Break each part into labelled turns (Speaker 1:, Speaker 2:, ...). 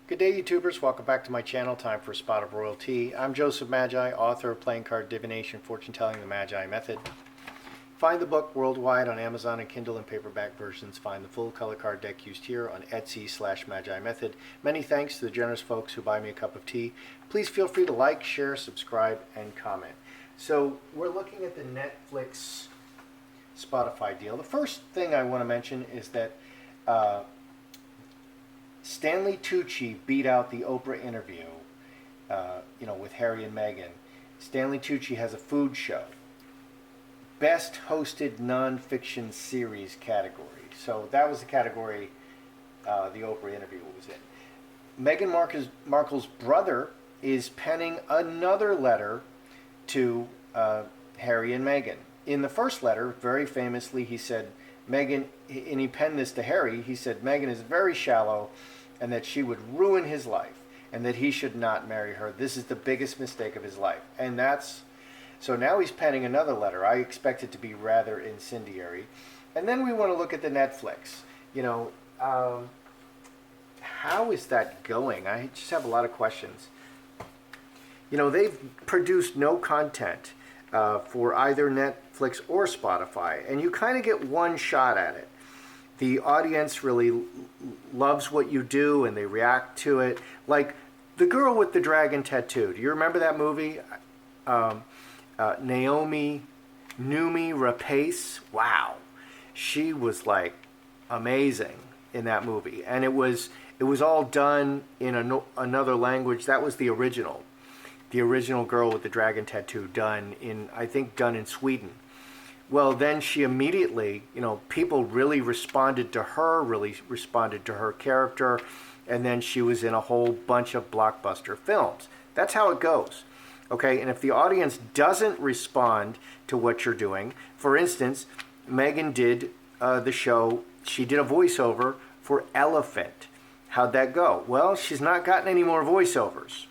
Speaker 1: Good day, YouTubers. Welcome back to my channel. Time for a Spot of Royalty. I'm Joseph Magi, author of playing card Divination, Fortune Telling the Magi Method. Find the book worldwide on Amazon and Kindle and paperback versions. Find the full color card deck used here on Etsy/Magi Method. Many thanks to the generous folks who buy me a cup of tea. Please feel free to like, share, subscribe, and comment. So we're looking at the Netflix Spotify deal. The first thing I want to mention is that Stanley Tucci beat out the Oprah interview, with Harry and Meghan. Stanley Tucci has a food show. Best hosted nonfiction series category. So that was the category the Oprah interview was in. Meghan Markle's brother is penning another letter to Harry and Meghan. In the first letter, very famously, he said, Meghan, and he penned this to Harry, he said, Meghan is very shallow and that she would ruin his life and that he should not marry her. This is the biggest mistake of his life. And so now he's penning another letter. I expect it to be rather incendiary. And then we want to look at the Netflix. How is that going? I just have a lot of questions. They've produced no content for either Netflix or Spotify, and you kind of get one shot at it. The audience really loves what you do, and they react to it. Like the girl with the dragon tattoo. Do you remember that movie? Naomi Rapace. Wow, she was like amazing in that movie, and it was all done in another language. That was the original girl with the dragon tattoo, done in Sweden. Well, then she immediately, people really responded to her character, and then she was in a whole bunch of blockbuster films. That's how it goes. Okay, and if the audience doesn't respond to what you're doing, for instance, Meghan did the show, she did a voiceover for Elephant. How'd that go? Well, she's not gotten any more voiceovers.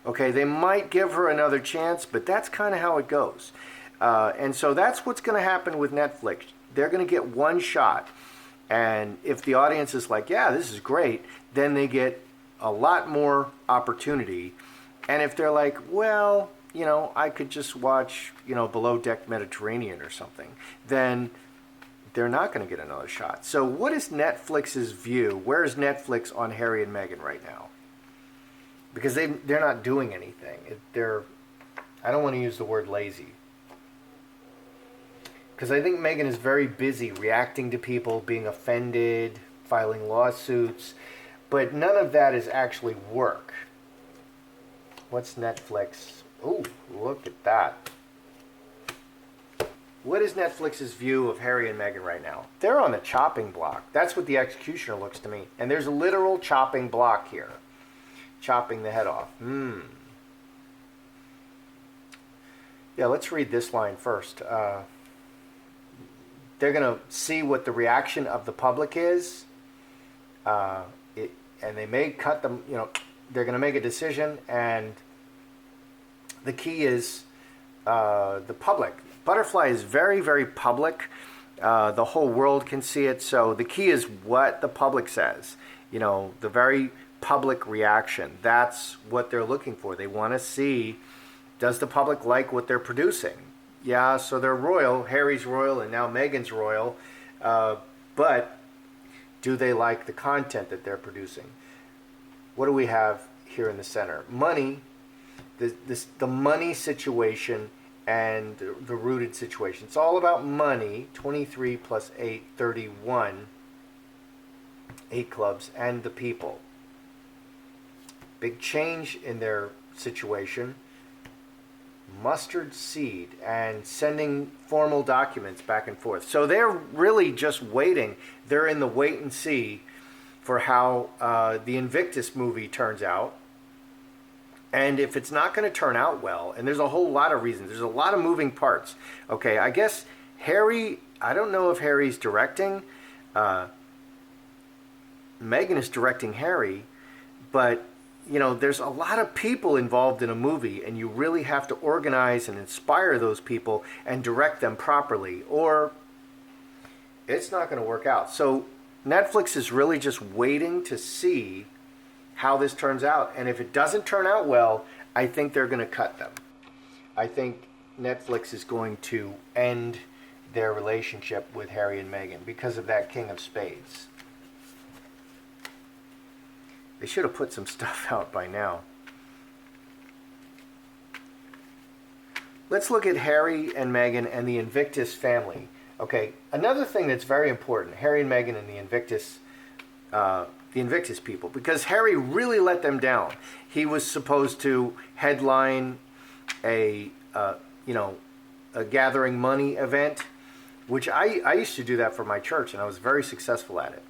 Speaker 1: Okay, they might give her another chance, but that's kind of how it goes. And so that's what's going to happen with Netflix. They're going to get one shot. And if the audience is like, yeah, this is great, then they get a lot more opportunity. And if they're like, well, I could just watch, Below Deck Mediterranean or something, then they're not going to get another shot. So what is Netflix's view? Where is Netflix on Harry and Meghan right now? Because they're not doing anything. I don't want to use the word lazy. Because I think Meghan is very busy reacting to people, being offended, filing lawsuits. But none of that is actually work. What's Netflix? Oh, look at that. What is Netflix's view of Harry and Meghan right now? They're on the chopping block. That's what the executioner looks to me. And there's a literal chopping block here. Chopping the head off. Yeah, let's read this line first. They're going to see what the reaction of the public is, and they may cut them, they're going to make a decision, and the key is the public. Butterfly is very, very public. The whole world can see it, so the key is what the public says. The very public reaction. That's what they're looking for. They want to see, does the public like what they're producing? Yeah, so they're royal. Harry's royal and now Meghan's royal. But do they like the content that they're producing? What do we have here in the center? Money, the money situation and the rooted situation. It's all about money. 23 plus 8, 31. 8 clubs and the people. Big change in their situation. Mustard seed and sending formal documents back and forth. So they're really just waiting. They're in the wait and see for how the Invictus movie turns out. And if it's not going to turn out well, and there's a whole lot of reasons, there's a lot of moving parts. Okay, I guess Harry, I don't know if Harry's directing. Meghan is directing Harry, but there's a lot of people involved in a movie, and you really have to organize and inspire those people and direct them properly, or it's not going to work out. So Netflix is really just waiting to see how this turns out. And if it doesn't turn out well, I think they're going to cut them. I think Netflix is going to end their relationship with Harry and Meghan because of that King of Spades. They should have put some stuff out by now. Let's look at Harry and Meghan and the Invictus family. Okay, another thing that's very important, Harry and Meghan and the Invictus people, because Harry really let them down. He was supposed to headline a gathering money event, which I used to do that for my church, and I was very successful at it.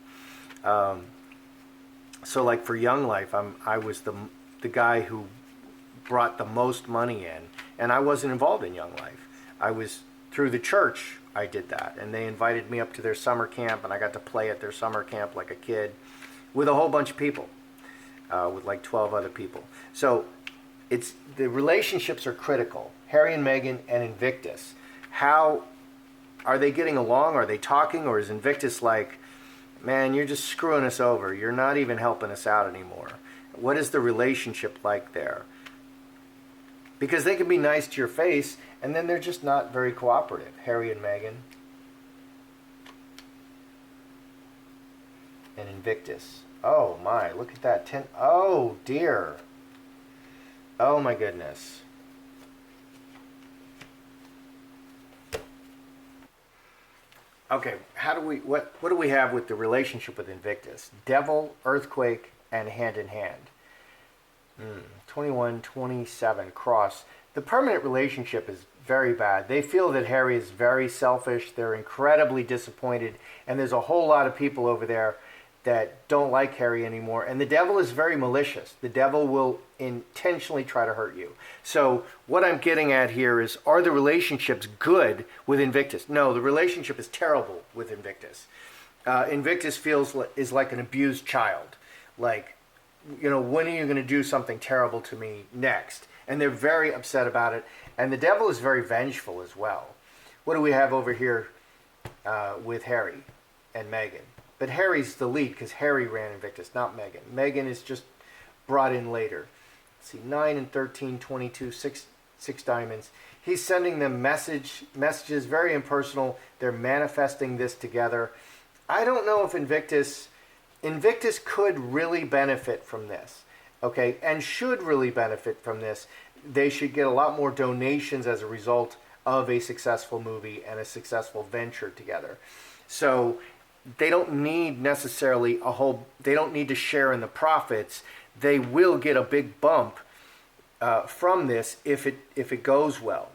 Speaker 1: So like for Young Life, I was the guy who brought the most money in, and I wasn't involved in Young Life. I was through the church. I did that, and they invited me up to their summer camp, and I got to play at their summer camp like a kid with a whole bunch of people, with like 12 other people. So it's the relationships are critical. Harry and Meghan and Invictus. How are they getting along? Are they talking, or is Invictus like, man, you're just screwing us over. You're not even helping us out anymore. What is the relationship like there? Because they can be nice to your face, and then they're just not very cooperative. Harry and Meghan. And Invictus. Oh my, look at that. Oh dear. Oh my goodness. Okay, what do we have with the relationship with Invictus? Devil, earthquake, and hand in hand. 21, 27, cross. The permanent relationship is very bad. They feel that Harry is very selfish. They're incredibly disappointed. And there's a whole lot of people over there that don't like Harry anymore. And the devil is very malicious. The devil will intentionally try to hurt you. So what I'm getting at here is, are the relationships good with Invictus? No, the relationship is terrible with Invictus. Invictus is like an abused child. Like, when are you going to do something terrible to me next? And they're very upset about it. And the devil is very vengeful as well. What do we have over here with Harry and Meghan? But Harry's the lead because Harry ran Invictus, not Meghan. Meghan is just brought in later. Let's see, 9 and 13, 22, six diamonds. He's sending them messages, very impersonal. They're manifesting this together. I don't know if Invictus could really benefit from this, okay, and should really benefit from this. They should get a lot more donations as a result of a successful movie and a successful venture together. So they don't need necessarily they don't need to share in the profits. They will get a big bump from this if it goes well.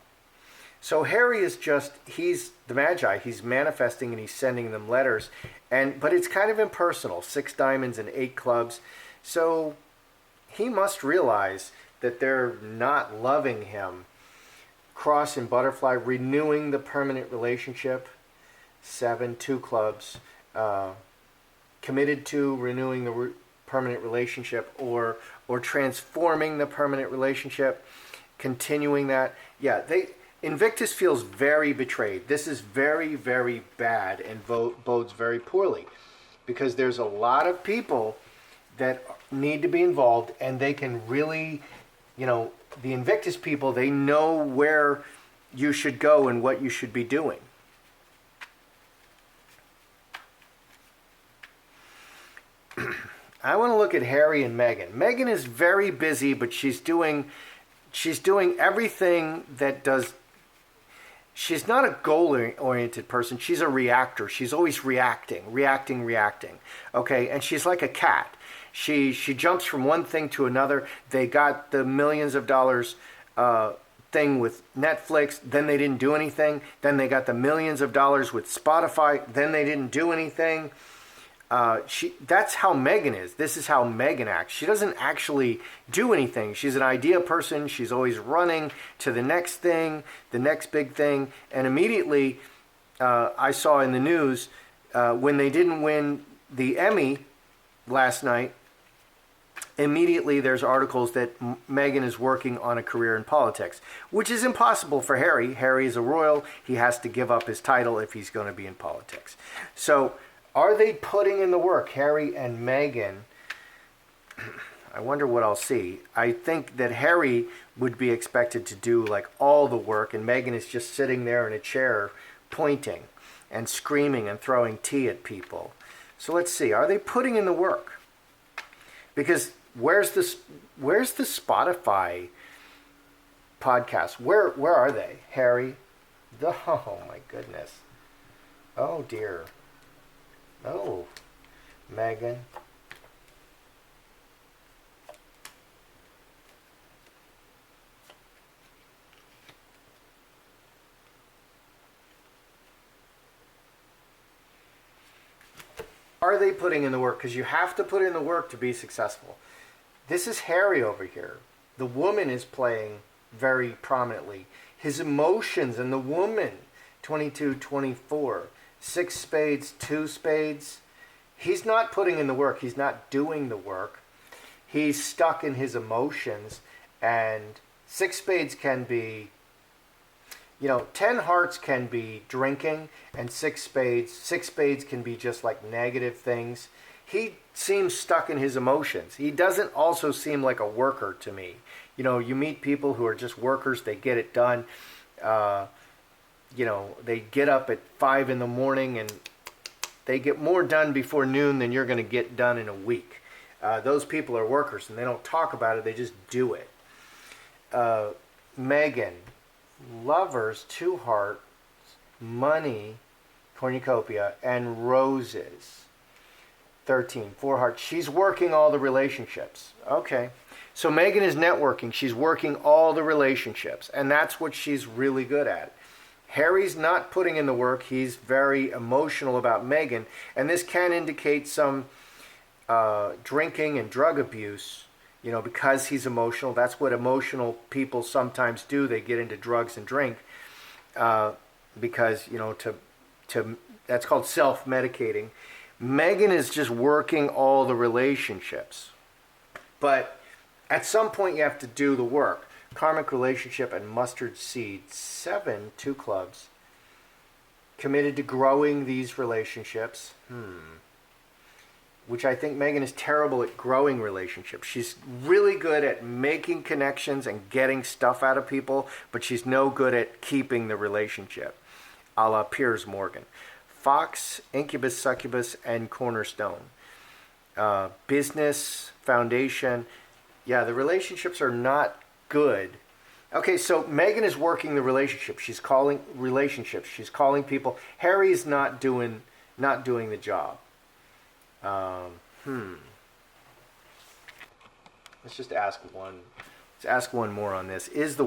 Speaker 1: So Harry is he's the Magi. He's manifesting and he's sending them letters, but it's kind of impersonal. 6 diamonds and 8 clubs. So he must realize that they're not loving him. Cross and butterfly, renewing the permanent relationship. 7, 2 clubs. Committed to renewing the permanent relationship or transforming the permanent relationship. Continuing that. Yeah, Invictus feels very betrayed. This is very, very bad and bodes very poorly because there's a lot of people that need to be involved, and they can really, the Invictus people, they know where you should go and what you should be doing. I want to look at Harry and Meghan. Meghan is very busy, but she's doing everything that does. She's not a goal-oriented person. She's a reactor. She's always reacting. Okay, and she's like a cat. She jumps from one thing to another. They got the millions of dollars thing with Netflix. Then they didn't do anything. Then they got the millions of dollars with Spotify. Then they didn't do anything. That's how Meghan is. This is how Meghan acts. She doesn't actually do anything. She's an idea person. She's always running to the next thing, the next big thing. And immediately, I saw in the news, when they didn't win the Emmy last night, immediately there's articles that Meghan is working on a career in politics, which is impossible for Harry. Harry is a royal. He has to give up his title if he's going to be in politics. So, are they putting in the work, Harry and Meghan? I wonder what I'll see. I think that Harry would be expected to do like all the work, and Meghan is just sitting there in a chair pointing and screaming and throwing tea at people. So let's see. Are they putting in the work? Because where's the Spotify podcast? Where are they? Harry? Oh my goodness. Oh dear. Oh, Meghan. Are they putting in the work? Because you have to put in the work to be successful. This is Harry over here. The woman is playing very prominently. His emotions and the woman, 22, 24, 6 spades, 2 spades. He's not putting in the work. He's not doing the work. He's stuck in his emotions. And 6 spades can be, 10 hearts can be drinking, and 6 spades can be just like negative things. He seems stuck in his emotions. He doesn't also seem like a worker to me. You meet people who are just workers. They get it done. They get up at 5 in the morning and they get more done before noon than you're going to get done in a week. Those people are workers, and they don't talk about it. They just do it. Meghan, lovers, 2 hearts, money, cornucopia, and roses. 13, 4 hearts. She's working all the relationships. Okay. So Meghan is networking. She's working all the relationships, and that's what she's really good at. Harry's not putting in the work. He's very emotional about Meghan, and this can indicate some drinking and drug abuse, because he's emotional. That's what emotional people sometimes do. They get into drugs and drink because, that's called self-medicating. Meghan is just working all the relationships. But at some point you have to do the work. Karmic relationship and mustard seed. 7, 2 clubs. Committed to growing these relationships. Which I think Meghan is terrible at growing relationships. She's really good at making connections and getting stuff out of people, but she's no good at keeping the relationship. A la Piers Morgan. Fox, Incubus, Succubus, and Cornerstone. Business, foundation. Yeah, the relationships are not good. Okay, so Meghan is working the relationship. She's calling relationships. She's calling people. Harry's not doing the job. Let's just ask one. Let's ask one more on this. Is the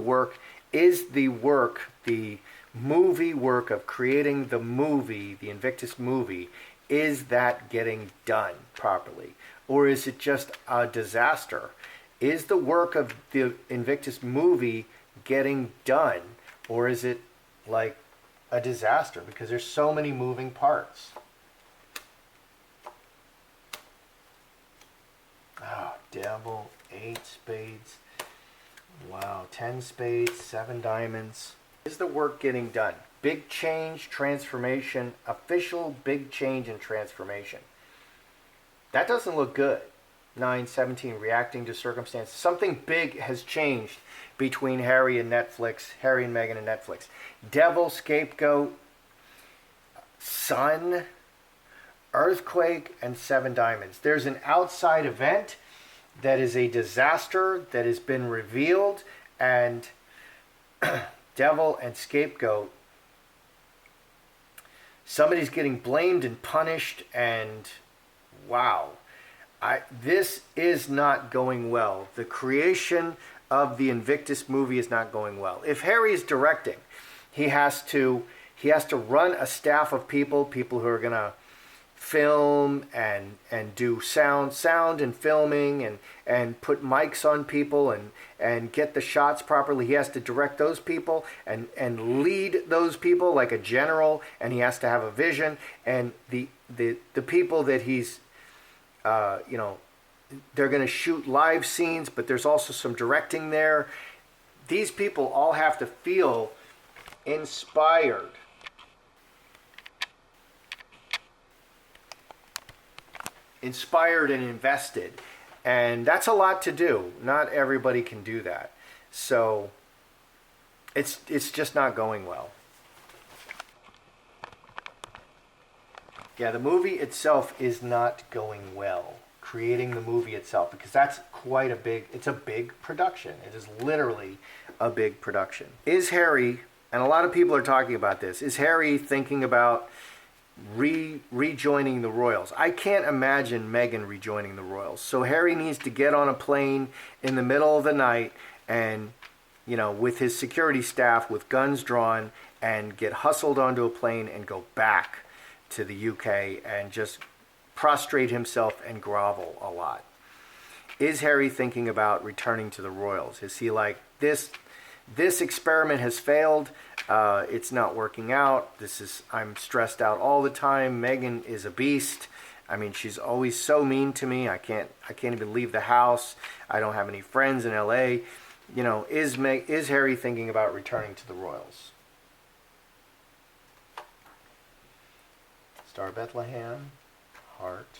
Speaker 1: movie work of creating the movie, the Invictus movie, is that getting done properly? Or is it just a disaster? Is the work of the Invictus movie getting done? Or is it like a disaster? Because there's so many moving parts. Oh, devil, 8 spades. Wow, 10 spades, 7 diamonds. Is the work getting done? Big change, transformation, official big change and transformation. That doesn't look good. 9, 17, reacting to circumstances. Something big has changed between Harry and Meghan and Netflix. Devil, scapegoat, sun, earthquake, and 7 diamonds. There's an outside event that is a disaster that has been revealed, and devil and scapegoat. Somebody's getting blamed and punished, and wow. This is not going well. The creation of the Invictus movie is not going well. If Harry is directing, he has to run a staff of people who are going to film and do sound and filming and put mics on people and get the shots properly. He has to direct those people and lead those people like a general, and he has to have a vision. And the people that he's they're going to shoot live scenes, but there's also some directing there. These people all have to feel inspired. Inspired and invested. And that's a lot to do. Not everybody can do that. So it's just not going well. Yeah, the movie itself is not going well. Creating the movie itself, because that's quite a big, it's a big production. It is literally a big production. Is Harry, and a lot of people are talking about this, is Harry thinking about rejoining the royals? I can't imagine Meghan rejoining the royals. So Harry needs to get on a plane in the middle of the night and, you know, with his security staff with guns drawn, and get hustled onto a plane and go back to the UK and just prostrate himself and grovel a lot. Is Harry thinking about returning to the royals? Is he like, this experiment has failed, it's not working out, I'm stressed out all the time, Meghan is a beast, I mean, she's always so mean to me, I can't even leave the house, I don't have any friends in LA. You know, is Harry thinking about returning to the royals? Star Bethlehem, heart.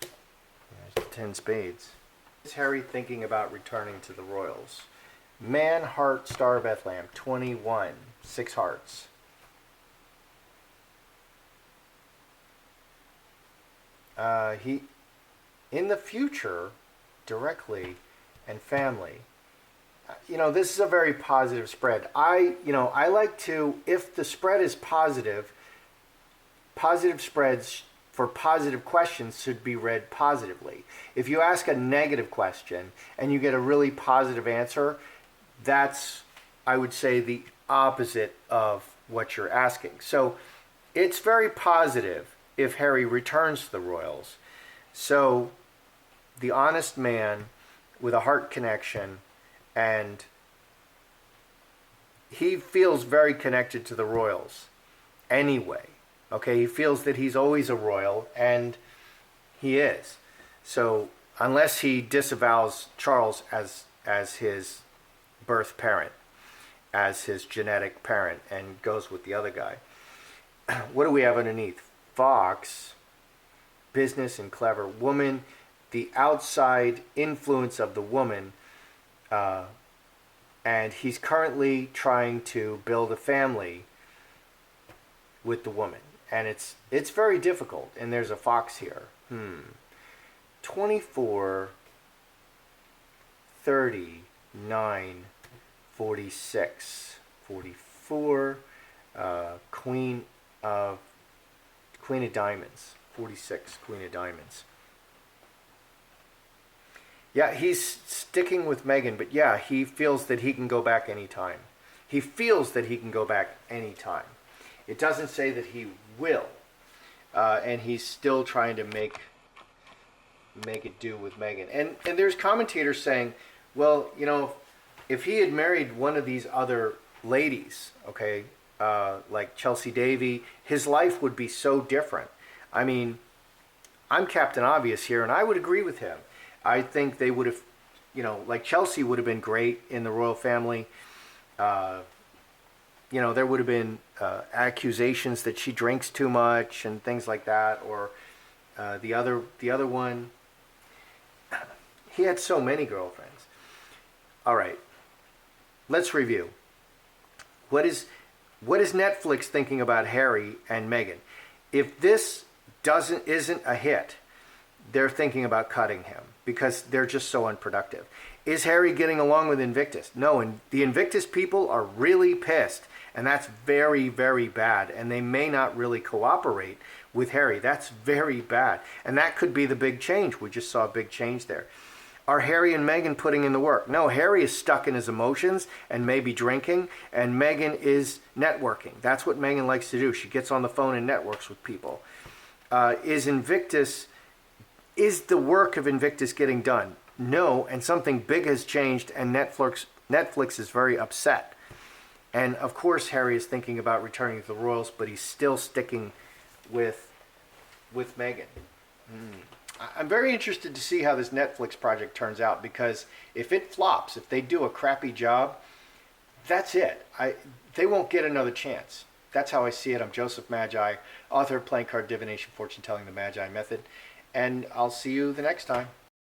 Speaker 1: There's the 10 spades. Is Harry thinking about returning to the royals? Man, heart, Star Bethlehem, 21, 6 hearts. He, in the future, directly, and family. You know, this is a very positive spread. I like to, if the spread is positive, positive spreads for positive questions should be read positively. If you ask a negative question and you get a really positive answer, that's, I would say, the opposite of what you're asking. So it's very positive if Harry returns to the royals. So the honest man with a heart connection, and he feels very connected to the royals anyway. Okay, he feels that he's always a royal, and he is. So unless he disavows Charles as his birth parent, as his genetic parent, and goes with the other guy. What do we have underneath? Fox, business and clever. Woman, the outside influence of the woman, and he's currently trying to build a family with the woman, and it's very difficult, and there's a fox here. 24, 39, 46, 44, Queen of Diamonds, 46, Queen of Diamonds. Yeah, he's sticking with Meghan, but yeah, he feels that he can go back anytime. He feels that he can go back anytime. It doesn't say that he will, and he's still trying to make it do with Meghan. And there's commentators saying, well, you know, if he had married one of these other ladies, okay, like Chelsea Davy, his life would be so different. I mean, I'm Captain Obvious here, and I would agree with him. I think they would have, you know, like Chelsea would have been great in the royal family. You know, there would have been accusations that she drinks too much and things like that. Or the other one, he had so many girlfriends. All right, let's review. What is Netflix thinking about Harry and Meghan? If this isn't a hit, they're thinking about cutting him because they're just so unproductive. Is Harry getting along with Invictus? No, and the Invictus people are really pissed, and that's very, very bad, and they may not really cooperate with Harry. That's very bad, and that could be the big change. We just saw a big change there. Are Harry and Meghan putting in the work? No, Harry is stuck in his emotions and maybe drinking, and Meghan is networking. That's what Meghan likes to do. She gets on the phone and networks with people. Is the work of Invictus getting done? No, and something big has changed, and Netflix is very upset. And of course, Harry is thinking about returning to the royals, but he's still sticking with Meghan. I'm very interested to see how this Netflix project turns out, because if it flops, if they do a crappy job, that's it. They won't get another chance. that's how I see it. I'm Joseph Magi, author of Playing Card Divination, Fortune Telling, the Magi Method. And I'll see you the next time.